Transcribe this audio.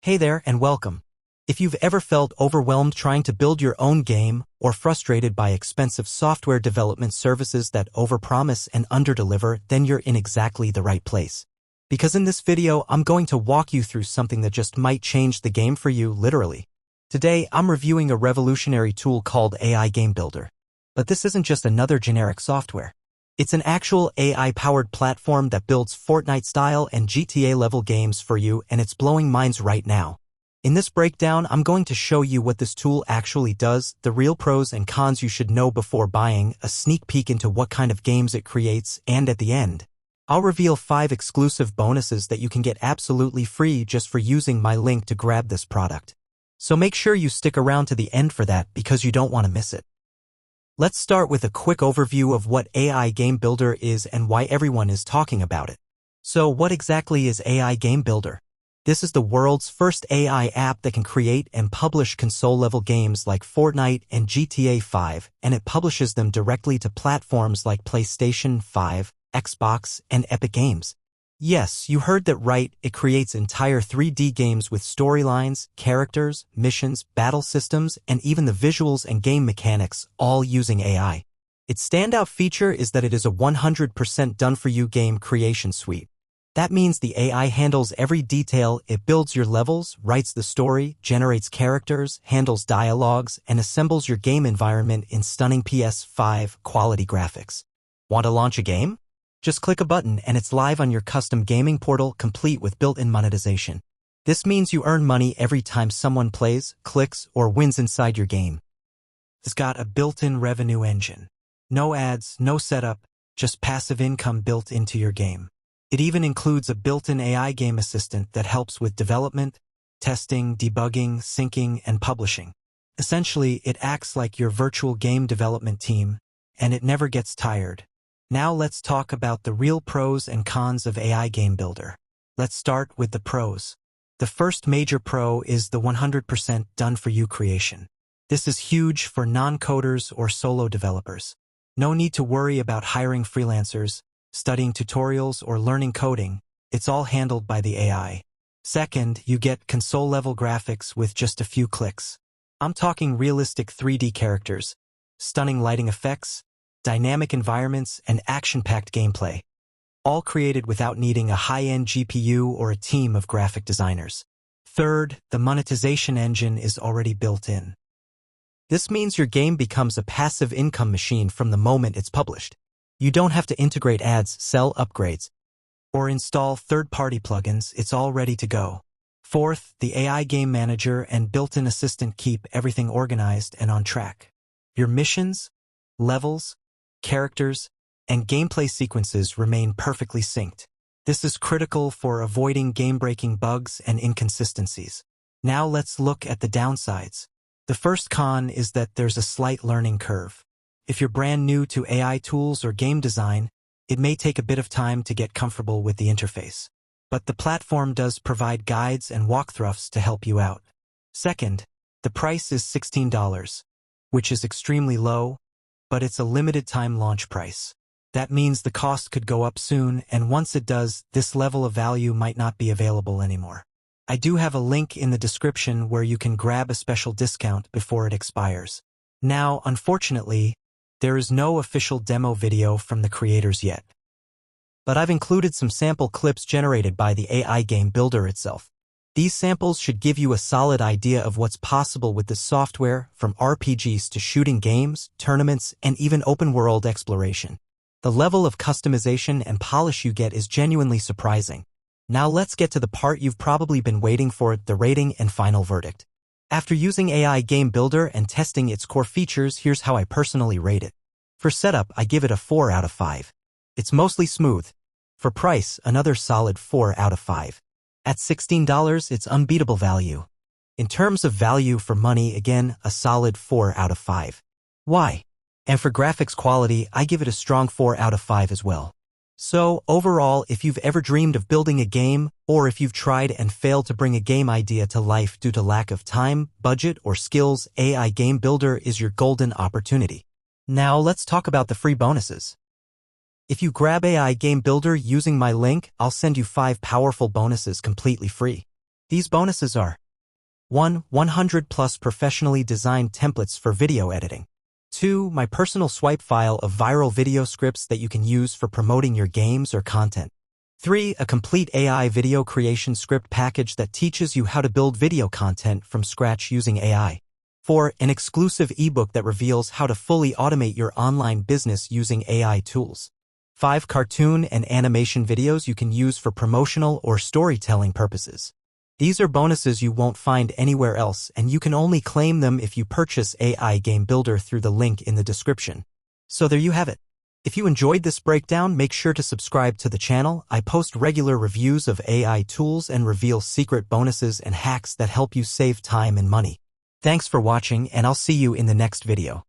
Hey there and welcome. If you've ever felt overwhelmed trying to build your own game or frustrated by expensive software development services that overpromise and underdeliver, then you're in exactly the right place. Because in this video, I'm going to walk you through something that just might change the game for you, literally. Today, I'm reviewing a revolutionary tool called AI Game Builder. But this isn't just another generic software. It's an actual AI-powered platform that builds Fortnite-style and GTA-level games for you, and it's blowing minds right now. In this breakdown, I'm going to show you what this tool actually does, the real pros and cons you should know before buying, a sneak peek into what kind of games it creates, and at the end, I'll reveal 5 exclusive bonuses that you can get absolutely free just for using my link to grab this product. So make sure you stick around to the end for that because you don't want to miss it. Let's start with a quick overview of what AI Game Builder is and why everyone is talking about it. So what exactly is AI Game Builder? This is the world's first AI app that can create and publish console-level games like Fortnite and GTA 5, and it publishes them directly to platforms like PlayStation 5, Xbox, and Epic Games. Yes, you heard that right, it creates entire 3D games with storylines, characters, missions, battle systems, and even the visuals and game mechanics, all using AI. Its standout feature is that it is a 100% done-for-you game creation suite. That means the AI handles every detail, it builds your levels, writes the story, generates characters, handles dialogues, and assembles your game environment in stunning PS5 quality graphics. Want to launch a game? Just click a button and it's live on your custom gaming portal, complete with built-in monetization. This means you earn money every time someone plays, clicks, or wins inside your game. It's got a built-in revenue engine. No ads, no setup, just passive income built into your game. It even includes a built-in AI game assistant that helps with development, testing, debugging, syncing, and publishing. Essentially, it acts like your virtual game development team, and it never gets tired. Now let's talk about the real pros and cons of AI Game Builder. Let's start with the pros. The first major pro is the 100% done-for-you creation. This is huge for non-coders or solo developers. No need to worry about hiring freelancers, studying tutorials, or learning coding. It's all handled by the AI. Second, you get console-level graphics with just a few clicks. I'm talking realistic 3D characters, stunning lighting effects, dynamic environments, and action-packed gameplay, all created without needing a high-end GPU or a team of graphic designers. Third, the monetization engine is already built in. This means your game becomes a passive income machine from the moment it's published. You don't have to integrate ads, sell upgrades, or install third-party plugins. It's all ready to go. Fourth, the AI game manager and built-in assistant keep everything organized and on track. Your missions, levels, characters, and gameplay sequences remain perfectly synced. This is critical for avoiding game-breaking bugs and inconsistencies. Now let's look at the downsides. The first con is that there's a slight learning curve. If you're brand new to AI tools or game design, it may take a bit of time to get comfortable with the interface. But the platform does provide guides and walkthroughs to help you out. Second, the price is $16, which is extremely low, but it's a limited-time launch price. That means the cost could go up soon, and once it does, this level of value might not be available anymore. I do have a link in the description where you can grab a special discount before it expires. Now, unfortunately, there is no official demo video from the creators yet. But I've included some sample clips generated by the AI Game Builder itself. These samples should give you a solid idea of what's possible with this software, from RPGs to shooting games, tournaments, and even open-world exploration. The level of customization and polish you get is genuinely surprising. Now let's get to the part you've probably been waiting for, the rating and final verdict. After using AI Game Builder and testing its core features, here's how I personally rate it. For setup, I give it a 4 out of 5. It's mostly smooth. For price, another solid 4 out of 5. At $16, it's unbeatable value. In terms of value for money, again, a solid 4 out of 5. Why? And for graphics quality, I give it a strong 4 out of 5 as well. So, overall, if you've ever dreamed of building a game, or if you've tried and failed to bring a game idea to life due to lack of time, budget, or skills, AI Game Builder is your golden opportunity. Now let's talk about the free bonuses. If you grab AI Game Builder using my link, I'll send you 5 powerful bonuses completely free. These bonuses are 1. 100 plus professionally designed templates for video editing. 2. My personal swipe file of viral video scripts that you can use for promoting your games or content. 3. A complete AI video creation script package that teaches you how to build video content from scratch using AI. 4. An exclusive ebook that reveals how to fully automate your online business using AI tools. 5. Cartoon and animation videos you can use for promotional or storytelling purposes. These are bonuses you won't find anywhere else, and you can only claim them if you purchase AI Game Builder through the link in the description. So there you have it. If you enjoyed this breakdown, make sure to subscribe to the channel. I post regular reviews of AI tools and reveal secret bonuses and hacks that help you save time and money. Thanks for watching, and I'll see you in the next video.